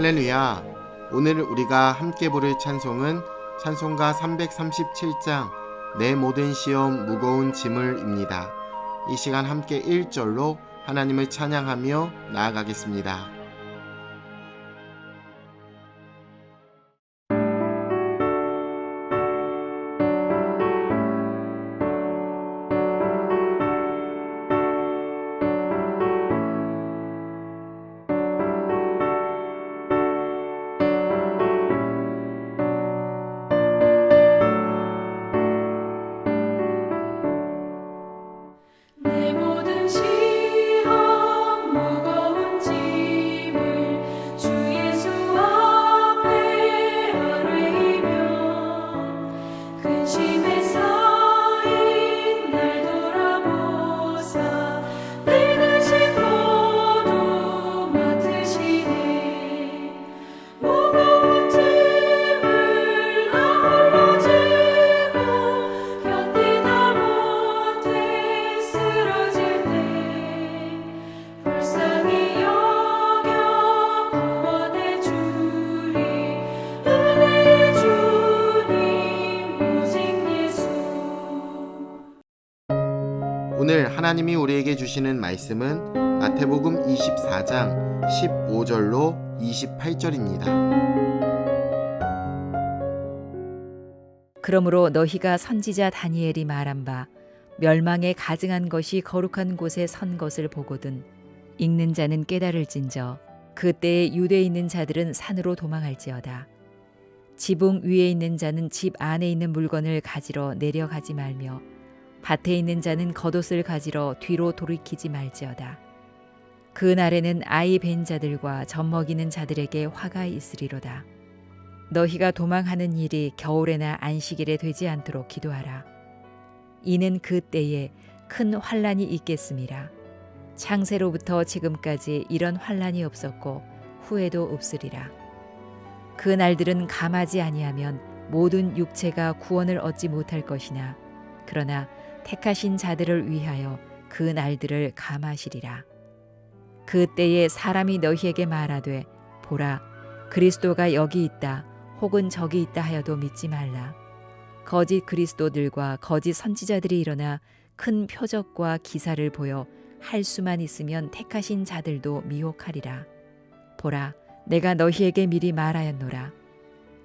할렐루야! 오늘 우리가 함께 부를 찬송은 찬송가 337장 내 모든 시험 무거운 짐을입니다. 이 시간 함께 1절로 하나님을 찬양하며 나아가겠습니다. 내 모든 시험 무거운 짐을 주 예수 앞에 아뢰이며 근심에 쌓인 날 돌아보사 내 근심 모두 맡으시네. 무거운 짐을 나 홀로 지고 견디다 못해 쓰러질 때 불쌍히 여겨 구원해 주리. 은혜의 주님 오직 예수. 오늘 하나님이 우리에게 주시는 말씀은 마태복음 24장 15절로 28절입니다. 그러므로 너희가 선지자 다니엘이 말한 바 멸망에 가증한 것이 거룩한 곳에 선 것을 보거든 읽는 자는 깨달을진저 그때에 유대에 있는 자들은 산으로 도망할지어다. 지붕 위에 있는 자는 집 안에 있는 물건을 가지러 내려가지 말며 밭에 있는 자는 겉옷을 가지러 뒤로 돌이키지 말지어다. 그 날에는 아이 벤 자들과 젖먹이는 자들에게 화가 있으리로다. 너희가 도망하는 일이 겨울에나 안식일에 되지 않도록 기도하라. 이는 그 때에 큰 환란이 있겠음이라. 창세로부터 지금까지 이런 환란이 없었고 후에도 없으리라. 그 날들은 감하지 아니하면 모든 육체가 구원을 얻지 못할 것이나 그러나 택하신 자들을 위하여 그 날들을 감하시리라. 그 때에 사람이 너희에게 말하되 보라 그리스도가 여기 있다 혹은 저기 있다 하여도 믿지 말라. 거짓 그리스도들과 거짓 선지자들이 일어나 큰 표적과 기사를 보여 할 수만 있으면 택하신 자들도 미혹하리라. 보라 내가 너희에게 미리 말하였노라.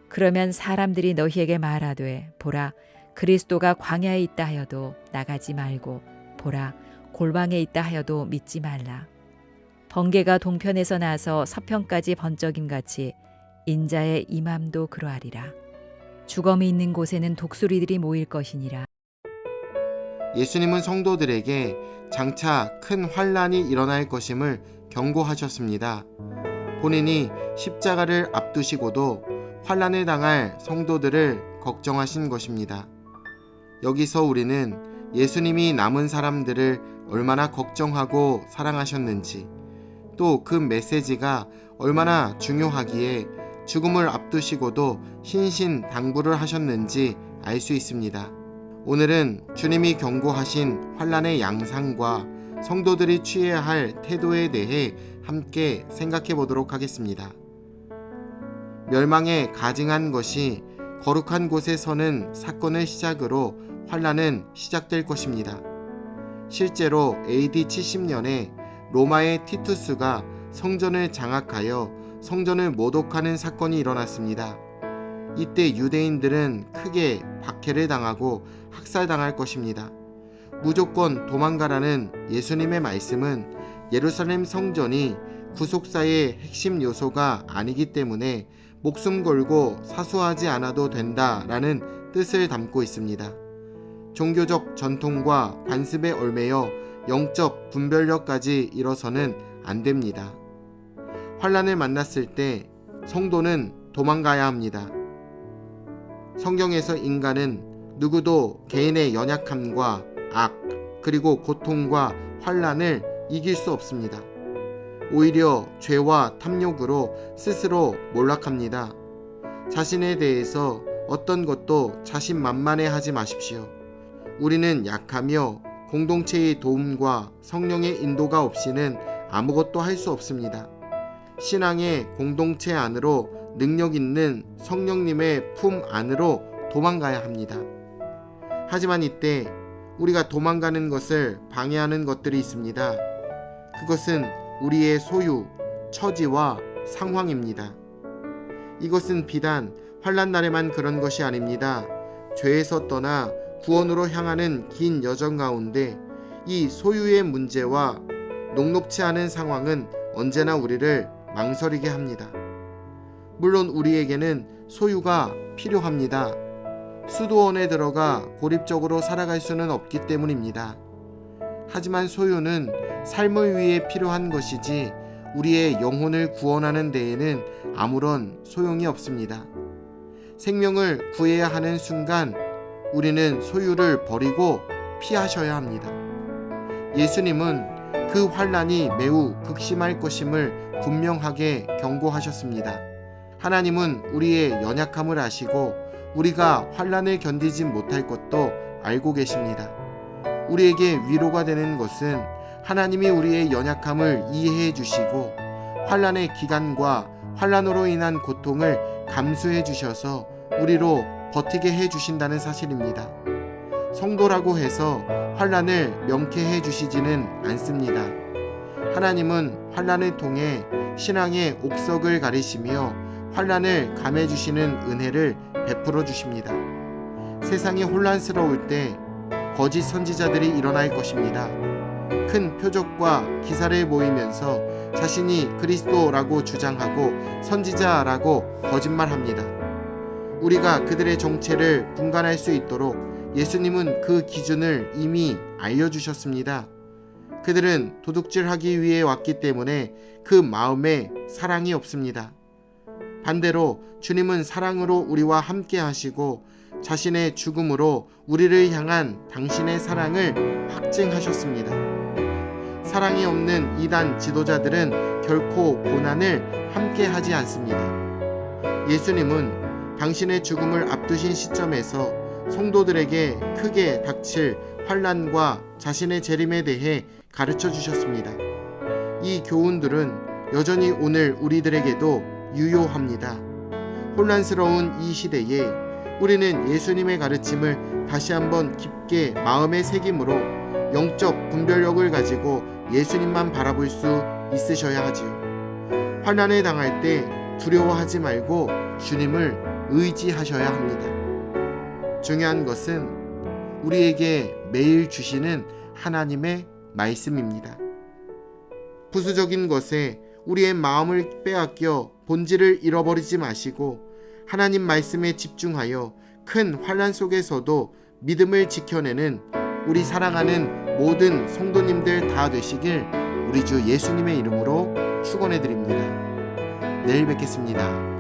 그러면 사람들이 너희에게 말하되 보라 그리스도가 광야에 있다 하여도 나가지 말고 보라 골방에 있다 하여도 믿지 말라. 번개가 동편에서 나서 서편까지 번쩍임같이 인자의 임함도 그러하리라. 주검이 있는 곳에는 독수리들이 모일 것이니라. 예수님은 성도들에게 장차 큰 환란이 일어날 것임을 경고하셨습니다. 본인이 십자가를 앞두시고도 환란을 당할 성도들을 걱정하신 것입니다. 여기서 우리는 예수님이 남은 사람들을 얼마나 걱정하고 사랑하셨는지 또 그 메시지가 얼마나 중요하기에 죽음을 앞두시고도 신신당부를 하셨는지 알 수 있습니다. 오늘은 주님이 경고하신 환란의 양상과 성도들이 취해야 할 태도에 대해 함께 생각해 보도록 하겠습니다. 멸망에 가증한 것이 거룩한 곳에 서는 사건을 시작으로 환란은 시작될 것입니다. 실제로 AD 70년에 로마의 티투스가 성전을 장악하여 성전을 모독하는 사건이 일어났습니다. 이때 유대인들은 크게 박해를 당하고 학살당할 것입니다. 무조건 도망가라는 예수님의 말씀은 예루살렘 성전이 구속사의 핵심 요소가 아니기 때문에 목숨 걸고 사수하지 않아도 된다라는 뜻을 담고 있습니다. 종교적 전통과 관습에 얽매여 영적 분별력까지 이뤄서는 안 됩니다. 환란을 만났을 때 성도는 도망가야 합니다. 성경에서 인간은 누구도 개인의 연약함과 악, 그리고 고통과 환란을 이길 수 없습니다. 오히려 죄와 탐욕으로 스스로 몰락합니다. 자신에 대해서 어떤 것도 자신만만해하지 마십시오. 우리는 약하며 공동체의 도움과 성령의 인도가 없이는 아무것도 할 수 없습니다. 신앙의 공동체 안으로 능력 있는 성령님의 품 안으로 도망가야 합니다. 하지만 이때 우리가 도망가는 것을 방해하는 것들이 있습니다. 그것은 우리의 소유, 처지와 상황입니다. 이것은 비단 환난 날에만 그런 것이 아닙니다. 죄에서 떠나 구원으로 향하는 긴 여정 가운데 이 소유의 문제와 녹록치 않은 상황은 언제나 우리를 망설이게 합니다. 물론 우리에게는 소유가 필요합니다. 수도원에 들어가 고립적으로 살아갈 수는 없기 때문입니다. 하지만 소유는 삶을 위해 필요한 것이지 우리의 영혼을 구원하는 데에는 아무런 소용이 없습니다. 생명을 구해야 하는 순간 우리는 소유를 버리고 피하셔야 합니다. 예수님은 그 환난이 매우 극심할 것임을 분명하게 경고하셨습니다. 하나님은 우리의 연약함을 아시고 우리가 환난을 견디지 못할 것도 알고 계십니다. 우리에게 위로가 되는 것은 하나님이 우리의 연약함을 이해해 주시고 환난의 기간과 환난으로 인한 고통을 감수해 주셔서 우리로 버티게 해 주신다는 사실입니다. 성도라고 해서 환난을 명쾌해 주시지는 않습니다. 하나님은 환난을 통해 신앙의 옥석을 가리시며 환난을 감해 주시는 은혜를 베풀어 주십니다. 세상이 혼란스러울 때 거짓 선지자들이 일어날 것입니다. 큰 표적과 기사를 모이면서 자신이 그리스도라고 주장하고 선지자라고 거짓말합니다. 우리가 그들의 정체를 분간할 수 있도록 예수님은 그 기준을 이미 알려주셨습니다. 그들은 도둑질하기 위해 왔기 때문에 그 마음에 사랑이 없습니다. 반대로 주님은 사랑으로 우리와 함께 하시고 자신의 죽음으로 우리를 향한 당신의 사랑을 확증하셨습니다. 사랑이 없는 이단 지도자들은 결코 고난을 함께 하지 않습니다. 예수님은 당신의 죽음을 앞두신 시점에서 성도들에게 크게 닥칠 환난과 자신의 재림에 대해 가르쳐 주셨습니다. 이 교훈들은 여전히 오늘 우리들에게도 유효합니다. 혼란스러운 이 시대에 우리는 예수님의 가르침을 다시 한번 깊게 마음에 새김으로 영적 분별력을 가지고 예수님만 바라볼 수 있으셔야 하지요. 환난을 당할 때 두려워하지 말고 주님을 의지하셔야 합니다. 중요한 것은 우리에게 매일 주시는 하나님의 말씀입니다. 부수적인 것에 우리의 마음을 빼앗겨 본질을 잃어버리지 마시고 하나님 말씀에 집중하여 큰 환난 속에서도 믿음을 지켜내는 우리 사랑하는 모든 성도님들 다 되시길 우리 주 예수님의 이름으로 축원해 드립니다. 내일 뵙겠습니다.